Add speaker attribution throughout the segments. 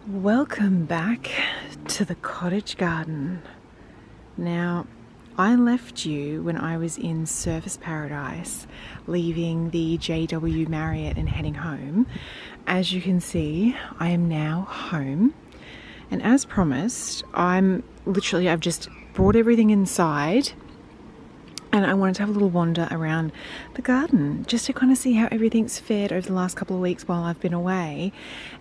Speaker 1: Welcome back to the cottage garden. Now, I left you when I was in Surfers Paradise, leaving the JW Marriott and heading home. As you can see, I am now home. And as promised, I've just brought everything inside and I wanted to have a little wander around the garden just to kind of see how everything's fared over the last couple of weeks while I've been away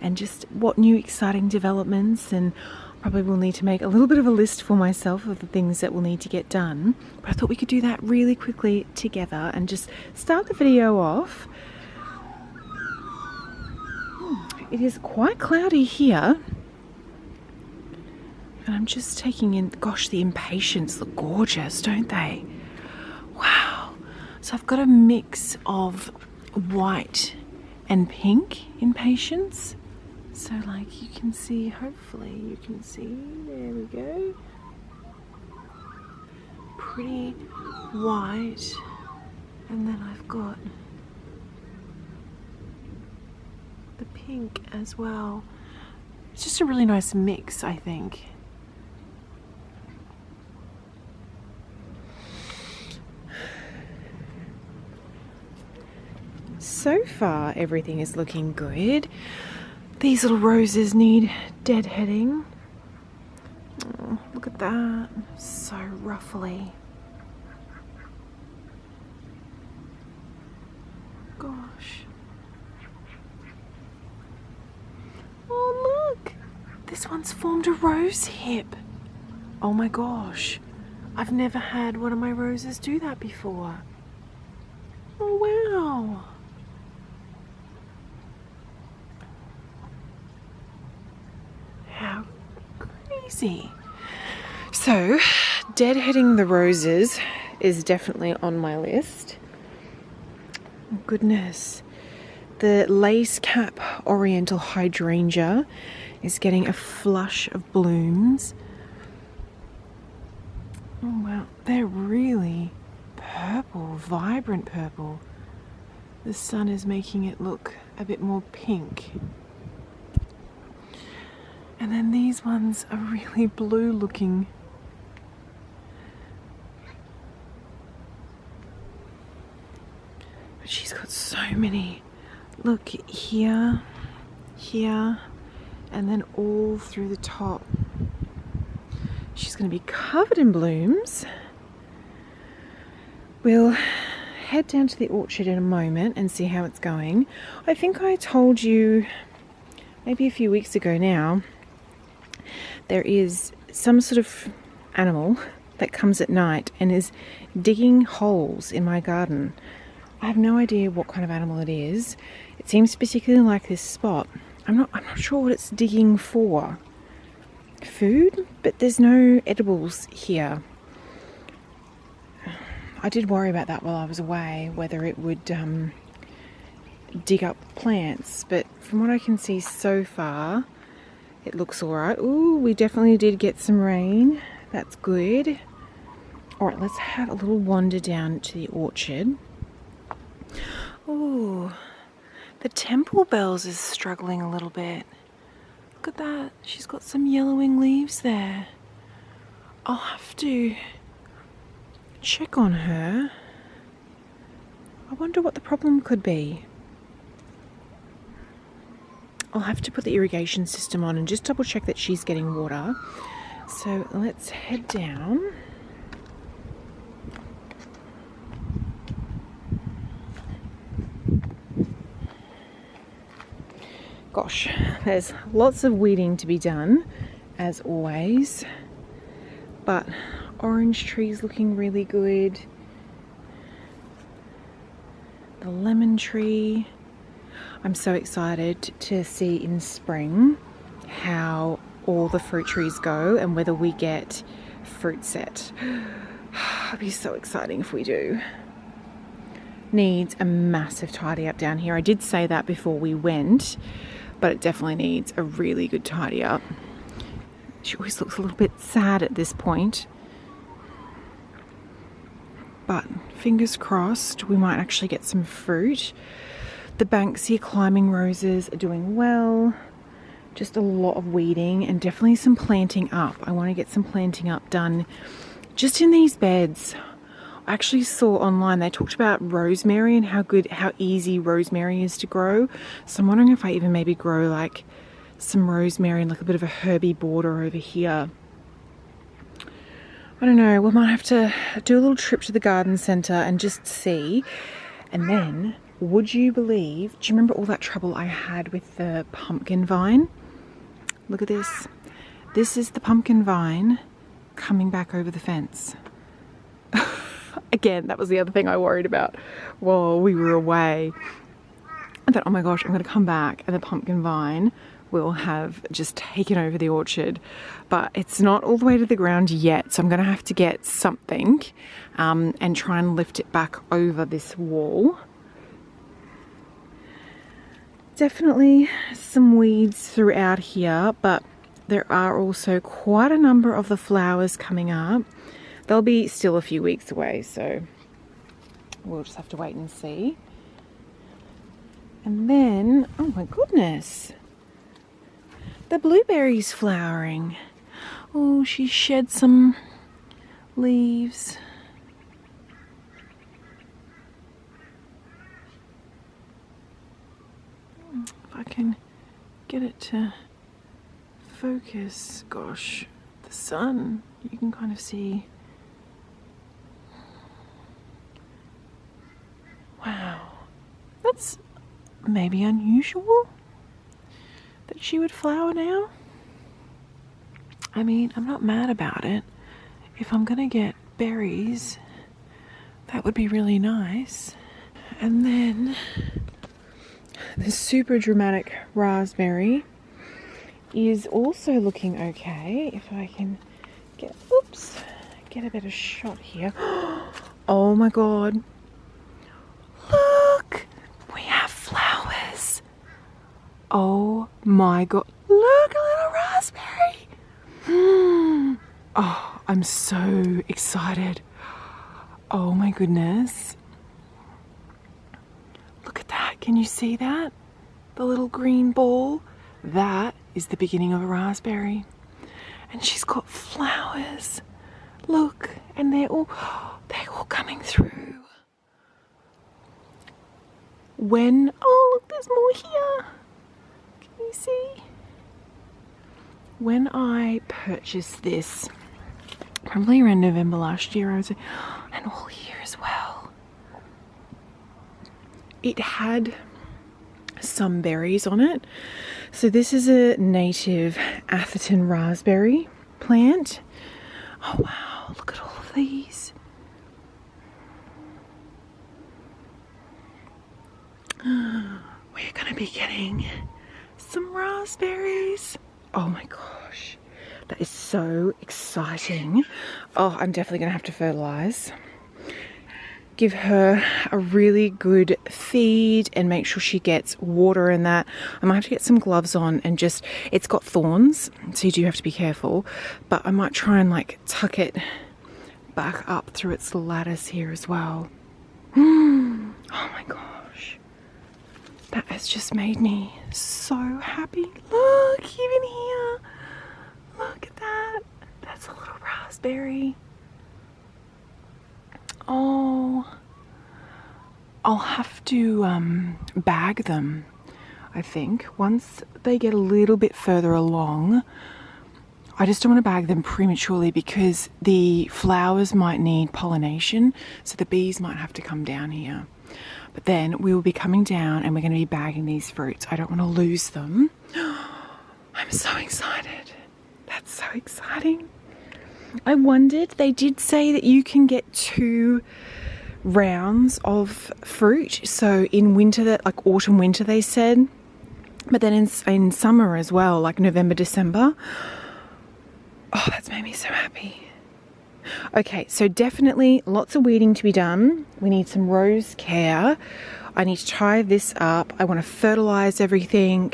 Speaker 1: and just what new exciting developments, and probably will need to make a little bit of a list for myself of the things that will need to get done. But I thought we could do that really quickly together and just start the video off. It is quite cloudy here. And I'm just taking in, gosh, the impatiens look gorgeous, don't they? Wow. So I've got a mix of white and pink impatiens. So like you can see, hopefully you can see, there we go. Pretty white. And then I've got the pink as well. It's just a really nice mix, I think. So far, everything is looking good. These little roses need deadheading. Oh, look at that. So ruffly. Gosh. Oh, look. This one's formed a rose hip. Oh my gosh. I've never had one of my roses do that before. Oh, wow. How crazy. So, deadheading the roses is definitely on my list. Oh, goodness. The lace cap oriental hydrangea is getting a flush of blooms. Oh wow, they're really purple, vibrant purple. The sun is making it look a bit more pink. And then these ones are really blue looking. But she's got so many. Look, here, here, and then all through the top. She's going to be covered in blooms. We'll head down to the orchard in a moment and see how it's going. I think I told you maybe a few weeks ago now, there is some sort of animal that comes at night and is digging holes in my garden. I have no idea what kind of animal it is. It seems particularly like this spot. I'm not sure what it's digging for. Food? But there's no edibles here. I did worry about that while I was away, whether it would dig up plants, but from what I can see so far, it looks alright. Ooh, we definitely did get some rain. That's good. Alright, let's have a little wander down to the orchard. Ooh, the temple bells is struggling a little bit. Look at that. She's got some yellowing leaves there. I'll have to check on her. I wonder what the problem could be. I'll have to put the irrigation system on and just double check that she's getting water. So let's head down. Gosh, there's lots of weeding to be done, as always. But orange tree's looking really good. The lemon tree. I'm so excited to see in spring how all the fruit trees go and whether we get fruit set. It'll be so exciting if we do. Needs a massive tidy up down here. I did say that before we went, but it definitely needs a really good tidy up. She always looks a little bit sad at this point. But fingers crossed we might actually get some fruit. The Banksia climbing roses are doing well. just a lot of weeding and definitely some planting up. I want to get some planting up done just in these beds. I actually saw online they talked about rosemary and how easy rosemary is to grow. So I'm wondering if I even maybe grow like some rosemary and like a bit of a herby border over here. I don't know, we might have to do a little trip to the garden centre and just see. And then, would you believe, do you remember all that trouble I had with the pumpkin vine? Look at this. This is the pumpkin vine coming back over the fence. Again, that was the other thing I worried about while we were away. I thought, oh my gosh, I'm going to come back and the pumpkin vine will have just taken over the orchard. But it's not all the way to the ground yet, so I'm going to have to get something and try and lift it back over this wall. Definitely some weeds throughout here, but there are also quite a number of the flowers coming up. They'll be still a few weeks away, so we'll just have to wait and see. And then, oh my goodness, the blueberries flowering. Oh, she shed some leaves. If I can get it to focus, gosh, the sun, you can kind of see. Wow, that's maybe unusual that she would flower now. I mean, I'm not mad about it. If I'm gonna get berries, that would be really nice. And then the super dramatic raspberry is also looking okay. If I can get, oops, get a better shot here. Oh my God. Look, we have flowers. Oh my God, look, a little raspberry. Oh, I'm so excited. Oh my goodness. Look at that, can you see that? The little green ball, that is the beginning of a raspberry. And she's got flowers. Look, and they're all coming through. Oh look, there's more here. Can you see? When I purchased this, probably around November last year, and all year as well, it had some berries on it. So this is a native Atherton Raspberry plant. Oh wow, look at all of these. We're gonna be getting some raspberries. Oh my gosh, that is so exciting. Oh, I'm definitely gonna have to fertilize. Give her a really good feed and make sure she gets water in that. I might have to get some gloves on and just, it's got thorns, so you do have to be careful, but I might try and like tuck it back up through its lattice here as well. Oh my gosh. That has just made me so happy. Look, even here. Look at that. That's a little raspberry. Oh, I'll have to bag them, I think. Once they get a little bit further along, I just don't want to bag them prematurely because the flowers might need pollination, so the bees might have to come down here. But then we will be coming down and we're going to be bagging these fruits. I don't want to lose them. I'm so excited. That's so exciting. I wondered, they did say that you can get 2 rounds of fruit. So in winter, that like autumn, winter, they said. But then in summer as well, like November, December. Oh, that's made me so happy. Okay, so definitely lots of weeding to be done. We need some rose care. I need to tie this up. I want to fertilize everything,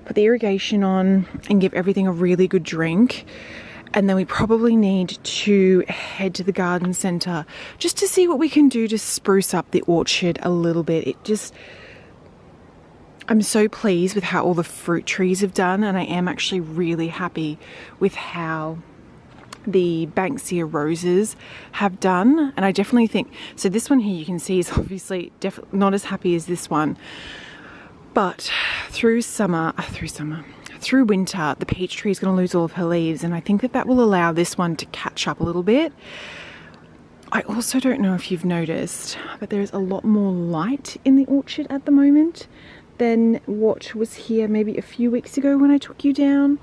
Speaker 1: put the irrigation on and give everything a really good drink. And then we probably need to head to the garden centre just to see what we can do to spruce up the orchard a little bit. I'm so pleased with how all the fruit trees have done, and I am actually really happy with how the Banksia roses have done. And I definitely think, so this one here you can see is obviously definitely not as happy as this one, but through winter, the peach tree is going to lose all of her leaves, and I think that will allow this one to catch up a little bit. I also don't know if you've noticed, but there's a lot more light in the orchard at the moment than what was here maybe a few weeks ago when I took you down.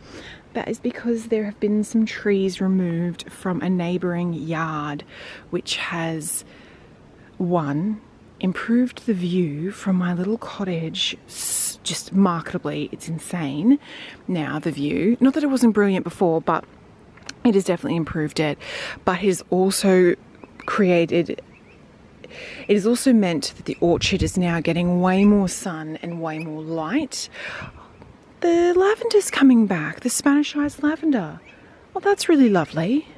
Speaker 1: That is because there have been some trees removed from a neighbouring yard, which has, one, improved the view from my little cottage just marketably. It's insane now, the view. Not that it wasn't brilliant before, but it has definitely improved it. But it has also meant that the orchard is now getting way more sun and way more light. The lavender's coming back, the Spanish Ice lavender. Well, that's really lovely.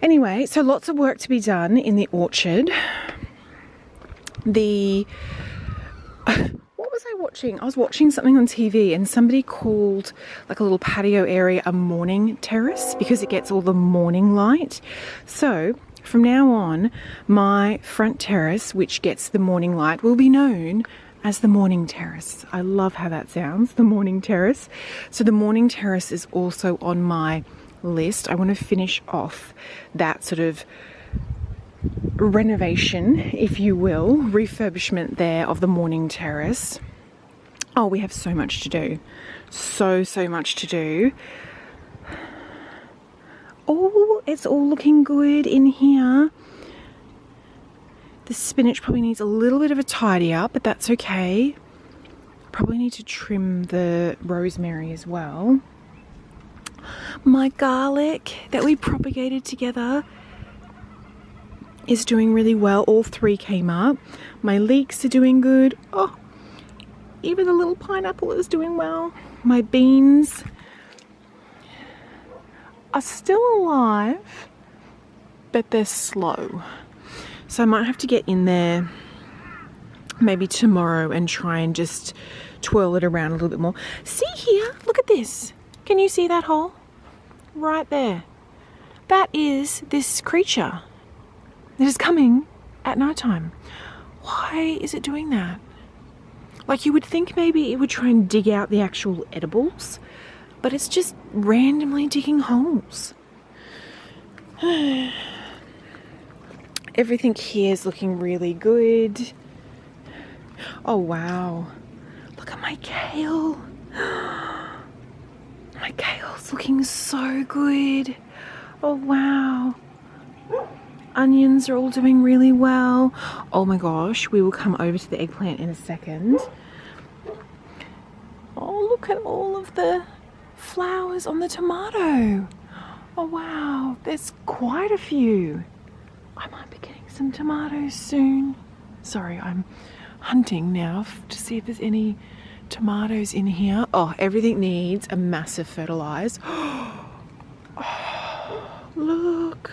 Speaker 1: Anyway, so lots of work to be done in the orchard. What was I watching? I was watching something on TV, and somebody called like a little patio area a morning terrace because it gets all the morning light. So from now on, my front terrace, which gets the morning light, will be known as the morning terrace. I love how that sounds, the morning terrace. So the morning terrace is also on my list. I want to finish off that sort of renovation, if you will, refurbishment there of the morning terrace. Oh, we have so much to do. So much to do. Oh, it's all looking good in here. The spinach probably needs a little bit of a tidy up, but that's okay. Probably need to trim the rosemary as well. My garlic that we propagated together is doing really well. All three came up. My leeks are doing good. Oh, even the little pineapple is doing well. My beans are still alive, but they're slow. So I might have to get in there maybe tomorrow and try and just twirl it around a little bit more. See here, look at this. Can you see that hole? Right there. That is this creature that is coming at night time. Why is it doing that? Like, you would think maybe it would try and dig out the actual edibles, but it's just randomly digging holes. Everything here is looking really good. Oh wow, look at my kale. My kale's looking so good. Oh wow. Onions are all doing really well. Oh my gosh, we will come over to the eggplant in a second. Oh, look at all of the flowers on the tomato. Oh wow, there's quite a few. I might be getting some tomatoes soon. Sorry, I'm hunting now to see if there's any tomatoes in here. Oh, everything needs a massive fertilize. Oh, look.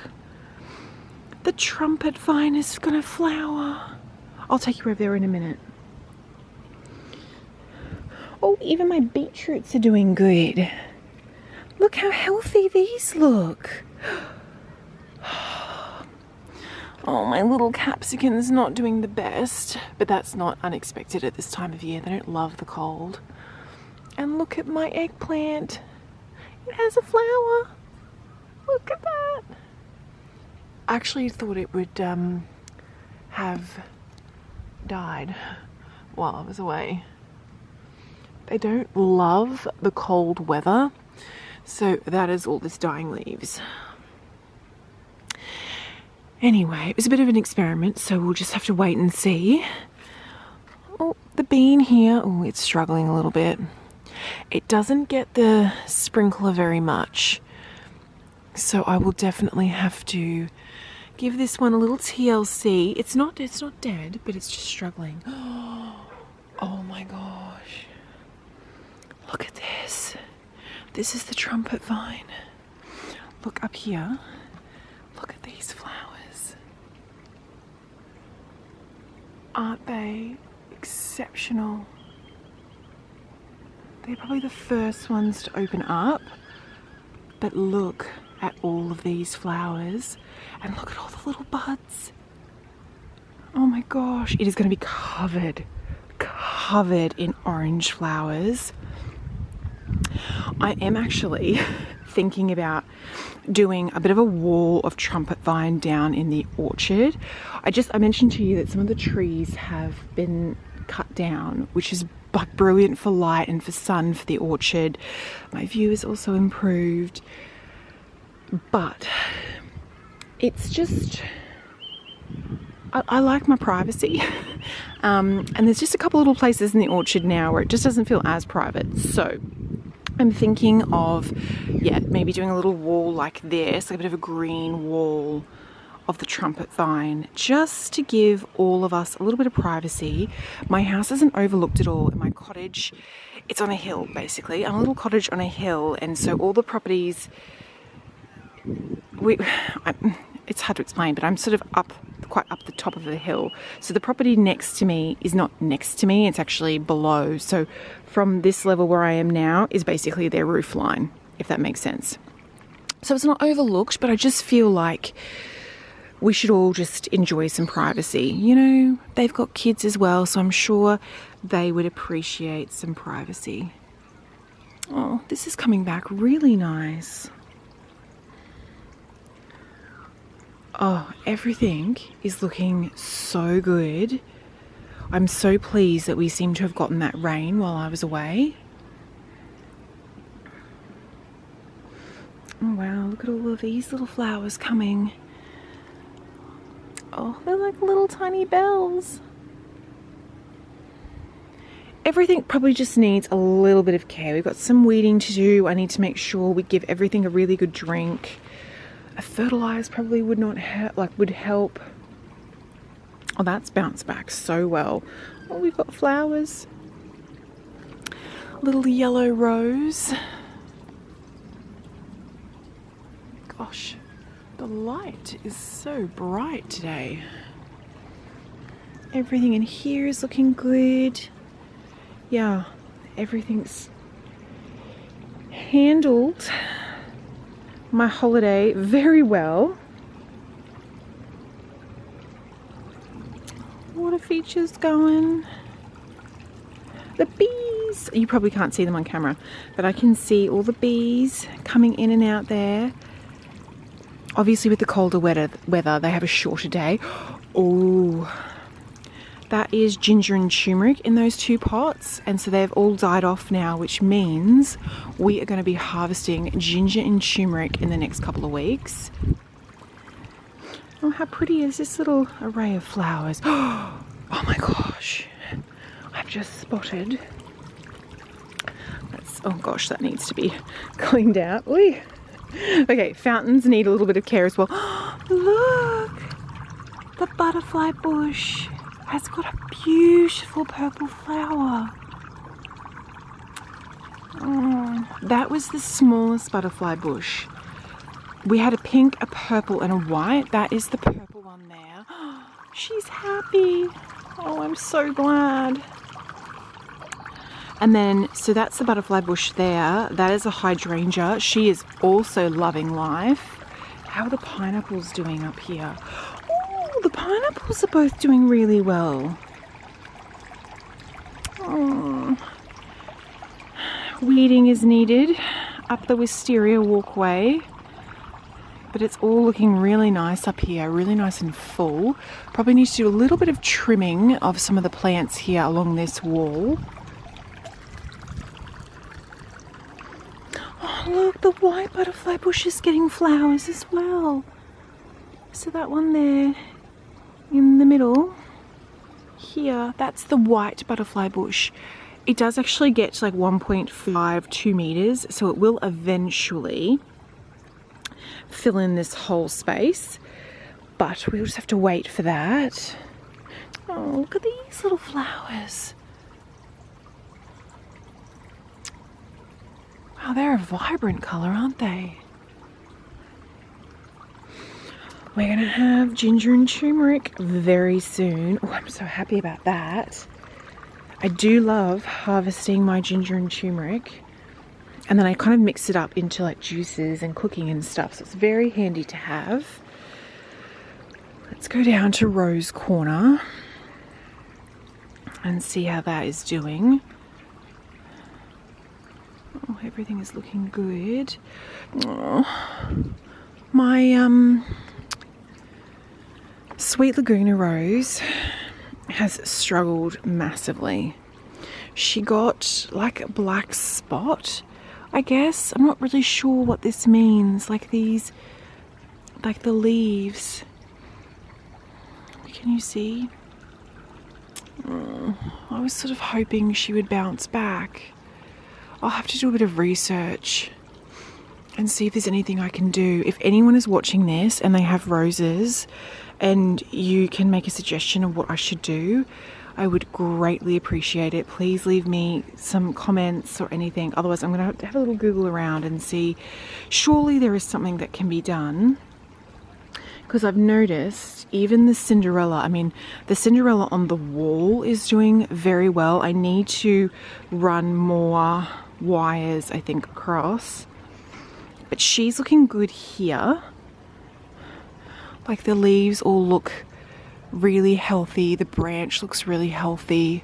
Speaker 1: The trumpet vine is gonna flower. I'll take you over there in a minute. Oh, even my beetroots are doing good. Look how healthy these look. Oh, my little capsicum's not doing the best, but that's not unexpected at this time of year. They don't love the cold. And look at my eggplant. It has a flower. Look at that. I actually thought it would have died while I was away. They don't love the cold weather, so that is all this dying leaves. Anyway, it was a bit of an experiment, so we'll just have to wait and see. Oh, the bean here, oh, it's struggling a little bit. It doesn't get the sprinkler very much, so I will definitely have to give this one a little TLC. It's not dead, but it's just struggling. Oh my gosh. Look at this. This is the trumpet vine. Look up here. Look at these flowers. Aren't they exceptional. They're probably the first ones to open up. But look at all of these flowers and look at all the little buds. Oh my gosh, it is going to be covered in orange flowers. I am actually thinking about doing a bit of a wall of trumpet vine down in the orchard. I mentioned to you that some of the trees have been cut down, which is like brilliant for light and for sun for the orchard. My view is also improved, but it's just, I like my privacy. And there's just a couple little places in the orchard now where it just doesn't feel as private. So I'm thinking of, maybe doing a little wall like this, like a bit of a green wall of the trumpet vine, just to give all of us a little bit of privacy. My house isn't overlooked at all, and my cottage, it's on a hill basically. I'm a little cottage on a hill, and so all the properties, it's hard to explain, but I'm sort of quite up the top of the hill. So the property next to me is not next to me, it's actually below. So from this level where I am now is basically their roof line, if that makes sense. So it's not overlooked, but I just feel like we should all just enjoy some privacy. You know, they've got kids as well, so I'm sure they would appreciate some privacy. Oh, this is coming back really nice. Oh, everything is looking so good. I'm so pleased that we seem to have gotten that rain while I was away. Oh wow, look at all of these little flowers coming. Oh, they're like little tiny bells. Everything probably just needs a little bit of care. We've got some weeding to do. I need to make sure we give everything a really good drink. A fertilizer probably would help. Oh, that's bounced back so well. Oh, we've got flowers. Little yellow rose. Gosh, the light is so bright today. Everything in here is looking good. Yeah, everything's handled my holiday very well. Water features going. The bees, you probably can't see them on camera, but I can see all the bees coming in and out there. Obviously with the colder weather, they have a shorter day. Oh, that is ginger and turmeric in those two pots, and so they've all died off now, which means we are going to be harvesting ginger and turmeric in the next couple of weeks. Oh, how pretty is this little array of flowers? Oh my gosh, I've just spotted. Oh gosh, that needs to be cleaned out. Ooh. Okay, fountains need a little bit of care as well. Look, the butterfly bush has got a beautiful purple flower. Oh, that was the smallest butterfly bush. We had a pink, a purple, and a white. That is the purple one there. She's happy. Oh, I'm so glad. And then, so that's the butterfly bush there. That is a hydrangea. She is also loving life. How are the pineapples doing up here? Oh, the pineapples are both doing really well. Oh. Weeding is needed up the wisteria walkway. But it's all looking really nice up here, really nice and full. Probably need to do a little bit of trimming of some of the plants here along this wall. Oh, look, the white butterfly bush is getting flowers as well. So that one there in the middle here, that's the white butterfly bush. It does actually get to like 1.5, 2 meters, so it will eventually fill in this whole space, but we'll just have to wait for that. Oh, look at these little flowers. Wow, they're a vibrant colour, aren't they? We're gonna have ginger and turmeric very soon. Oh, I'm so happy about that. I do love harvesting my ginger and turmeric, and then I kind of mix it up into like juices and cooking and stuff, so it's very handy to have. Let's go down to Rose Corner and see how that is doing. Oh, everything is looking good. Oh, my Sweet Laguna Rose has struggled massively. She got like a black spot, I guess. I'm not really sure what this means. Like these, like the leaves. Can you see? Oh, I was sort of hoping she would bounce back. I'll have to do a bit of research and see if there's anything I can do. If anyone is watching this and they have roses and you can make a suggestion of what I should do, I would greatly appreciate it. Please leave me some comments or anything. Otherwise, I'm going to have a little Google around and see. Surely there is something that can be done. Because I've noticed even the Cinderella, I mean, the Cinderella on the wall is doing very well. I need to run more wires, I think, across. But she's looking good here. Like the leaves all look really healthy. The branch looks really healthy.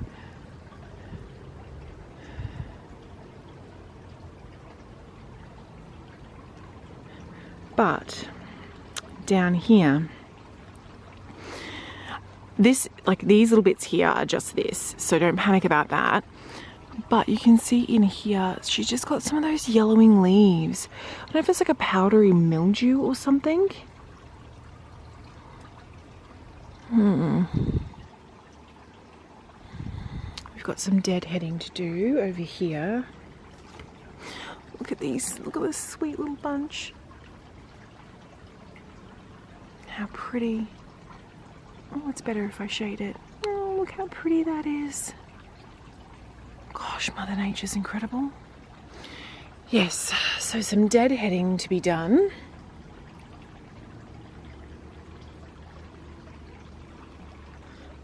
Speaker 1: But down here, this, like these little bits here are just this, so don't panic about that. But you can see in here, she's just got some of those yellowing leaves. I don't know if it's like a powdery mildew or something. We've got some deadheading to do over here. Look at these, look at this sweet little bunch. How pretty. Oh, it's better if I shade it. Oh, look how pretty that is. Gosh, Mother Nature's incredible. Yes, so some deadheading to be done.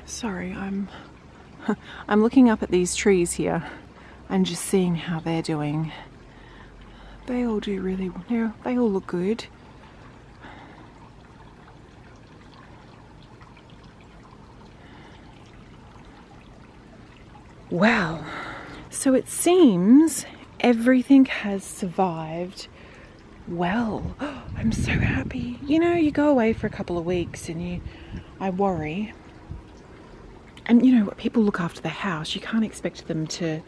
Speaker 1: Sorry, I'm looking up at these trees here and just seeing how they're doing. They all do really well. They all look good. Wow. So it seems everything has survived well. I'm so happy. You know, you go away for a couple of weeks and I worry. And you know, people look after the house. You can't expect them to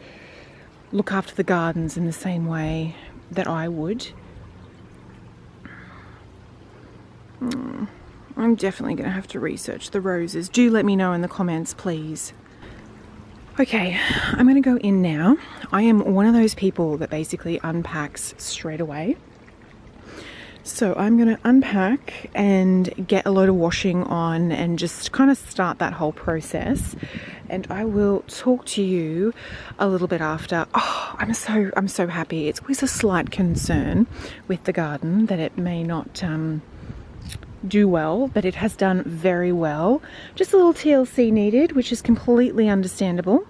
Speaker 1: look after the gardens in the same way that I would. I'm definitely going to have to research the roses. Do let me know in the comments, please. Okay, I'm going to go in now. I am one of those people that basically unpacks straight away. So I'm going to unpack and get a load of washing on and just kind of start that whole process. And I will talk to you a little bit after. Oh, I'm so happy. It's always a slight concern with the garden that it may not do well, but it has done very well. Just a little TLC needed, which is completely understandable.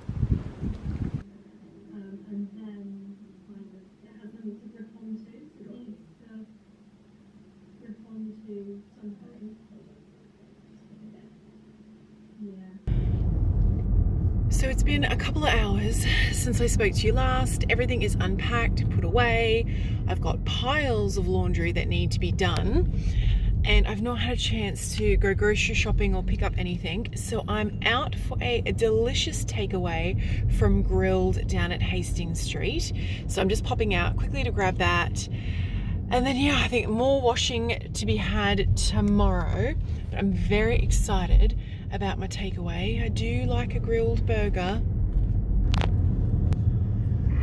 Speaker 1: So it's been a couple of hours since I spoke to you last. Everything is unpacked, put away. I've got piles of laundry that need to be done. And I've not had a chance to go grocery shopping or pick up anything. So I'm out for a delicious takeaway from Grilled down at Hastings Street. So I'm just popping out quickly to grab that. And then, yeah, I think more washing to be had tomorrow. But I'm very excited about my takeaway. I do like a grilled burger.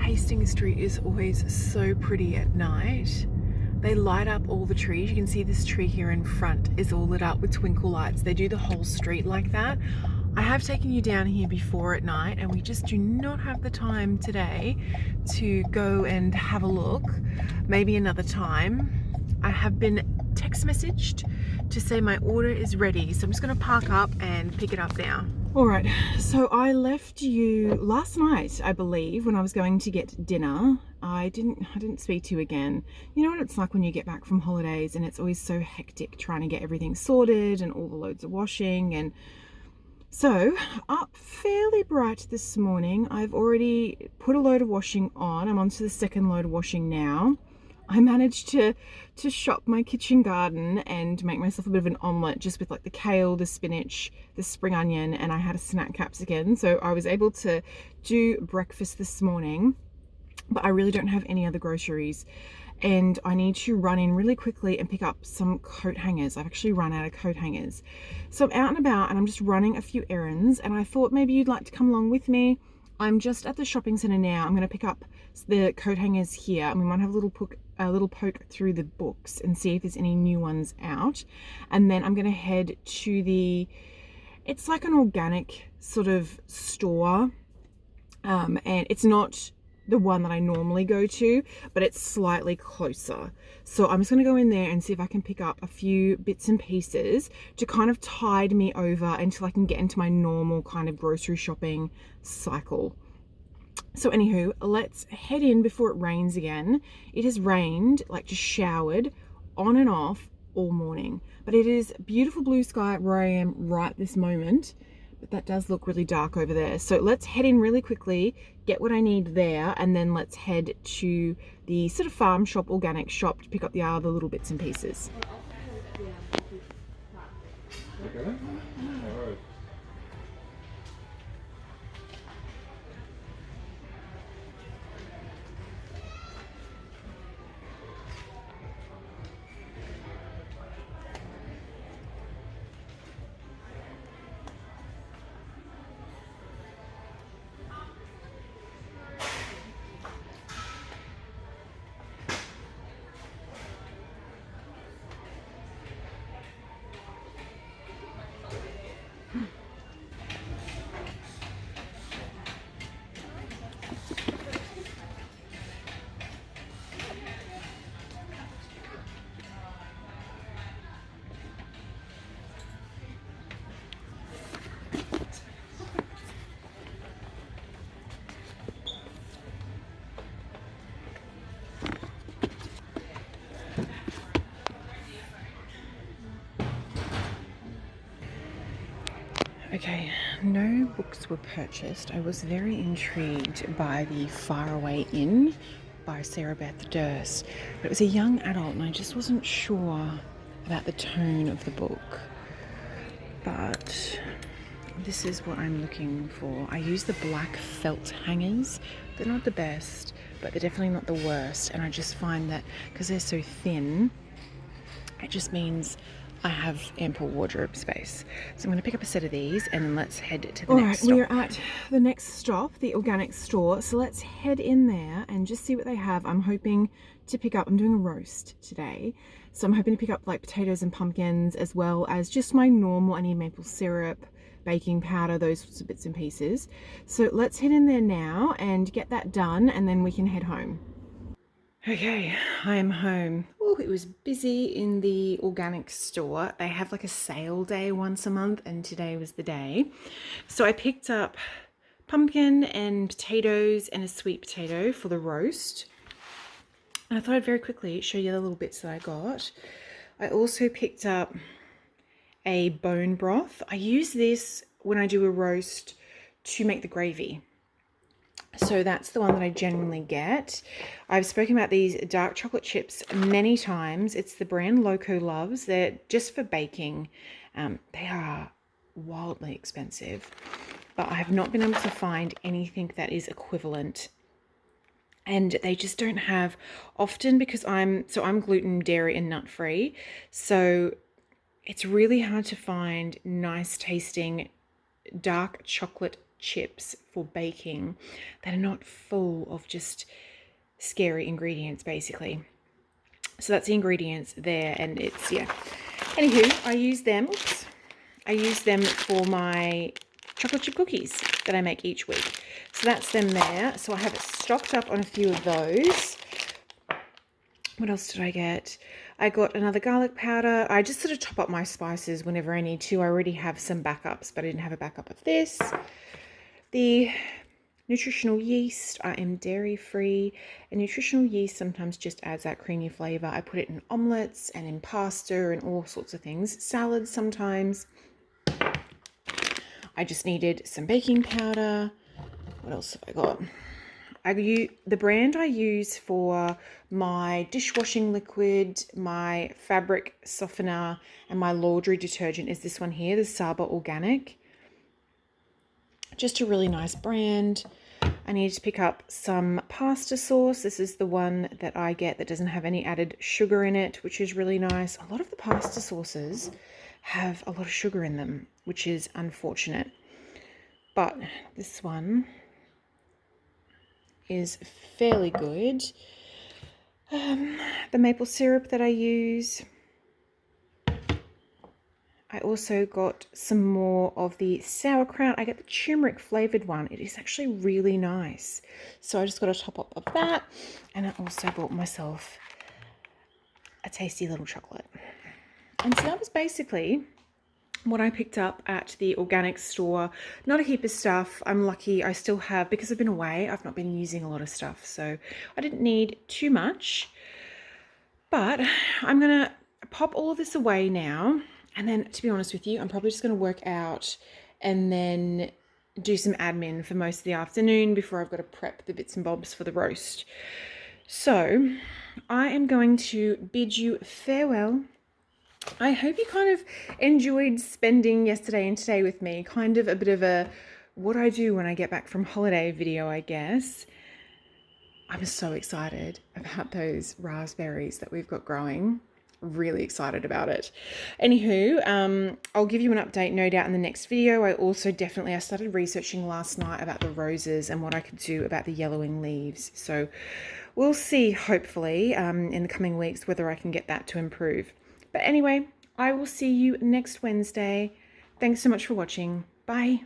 Speaker 1: Hastings Street is always so pretty at night. They light up all the trees. You can see this tree here in front is all lit up with twinkle lights. They do the whole street like that. I have taken you down here before at night and we just do not have the time today to go and have a look. Maybe another time. I have been text messaged to say my order is ready. So I'm just gonna park up and pick it up now. All right, so I left you last night, I believe, when I was going to get dinner. I didn't speak to you again. You know what it's like when you get back from holidays and it's always so hectic trying to get everything sorted and all the loads of washing. And so up fairly bright this morning. I've already put a load of washing on. I'm on to the second load of washing now. I managed to shop my kitchen garden and make myself a bit of an omelette just with like the kale, the spinach, the spring onion, and I had a snack capsicum. So I was able to do breakfast this morning, but I really don't have any other groceries. And I need to run in really quickly and pick up some coat hangers. I've actually run out of coat hangers. So I'm out and about and I'm just running a few errands, and I thought maybe you'd like to come along with me. I'm just at the shopping centre now. I'm going to pick up the coat hangers here, and we might have a little poke through the books and see if there's any new ones out. And then I'm going to head to it's like an organic sort of store, and it's not the one that I normally go to, but it's slightly closer. So I'm just going to go in there and see if I can pick up a few bits and pieces to kind of tide me over until I can get into my normal kind of grocery shopping cycle. So anywho, let's head in before it rains again. It has rained, like just showered on and off all morning, but it is beautiful blue sky where I am right this moment. But that does look really dark over there. So let's head in really quickly, get what I need there, and then let's head to the sort of farm shop, organic shop, to pick up the other little bits and pieces.
Speaker 2: Okay. All right.
Speaker 1: Okay, no books were purchased. I was very intrigued by the Faraway Inn by Sarah Beth Durst, but it was a young adult and I just wasn't sure about the tone of the book. But this is what I'm looking for. I use the black felt hangers. They're not the best, but they're definitely not the worst. And I just find that because they're so thin, it just means I have ample wardrobe space. So I'm going to pick up a set of these and then let's head to the next stop. All right, we're at the next stop, the organic store. So let's head in there and just see what they have. I'm hoping to pick up, I'm doing a roast today. So I'm hoping to pick up like potatoes and pumpkins, as well as just my normal, I need maple syrup, baking powder, those sorts of bits and pieces. So let's head in there now and get that done, and then we can head home. Okay, I am home. Oh, it was busy in the organic store. They have like a sale day once a month, and today was the day. So I picked up pumpkin and potatoes and a sweet potato for the roast. And I thought I'd very quickly show you the little bits that I got. I also picked up a bone broth. I use this when I do a roast to make the gravy. So that's the one that I generally get. I've spoken about these dark chocolate chips many times. It's the brand Loco Loves. They're just for baking. They are wildly expensive, but I have not been able to find anything that is equivalent. And they just don't have often, because I'm gluten, dairy, and nut free. So it's really hard to find nice tasting dark chocolate chips for baking that are not full of just scary ingredients, basically. So that's the ingredients there, and it's, yeah. Anywho, I use them for my chocolate chip cookies that I make each week. So that's them there. So I have it stocked up on a few of those. What else did I get? I got another garlic powder. I just sort of top up my spices whenever I need to. I already have some backups, but I didn't have a backup of this. The nutritional yeast. I am dairy free, and nutritional yeast sometimes just adds that creamy flavor. I put it in omelets and in pasta and all sorts of things. Salads sometimes. I just needed some baking powder. What else have I got? The brand I use for my dishwashing liquid, my fabric softener, and my laundry detergent is this one here, the Saba Organic. Just a really nice brand. I need to pick up some pasta sauce. This is the one that I get that doesn't have any added sugar in it, which is really nice. A lot of the pasta sauces have a lot of sugar in them, which is unfortunate. But this one is fairly good. The maple syrup that I use. I also got some more of the sauerkraut. I get the turmeric flavored one. It is actually really nice. So I just got a top up of that. And I also bought myself a tasty little chocolate. And so that was basically what I picked up at the organic store. Not a heap of stuff. I'm lucky I still have, because I've been away, I've not been using a lot of stuff. So I didn't need too much. But I'm going to pop all of this away now. And then, to be honest with you, I'm probably just going to work out and then do some admin for most of the afternoon before I've got to prep the bits and bobs for the roast. So I am going to bid you farewell. I hope you kind of enjoyed spending yesterday and today with me. Kind of a bit of a what I do when I get back from holiday video, I guess. I'm so excited about those raspberries that we've got growing. Really excited about it. Anywho, I'll give you an update no doubt in the next video. I started researching last night about the roses and what I could do about the yellowing leaves. So we'll see, hopefully, in the coming weeks whether I can get that to improve. But anyway, I will see you next Wednesday. Thanks so much for watching. Bye.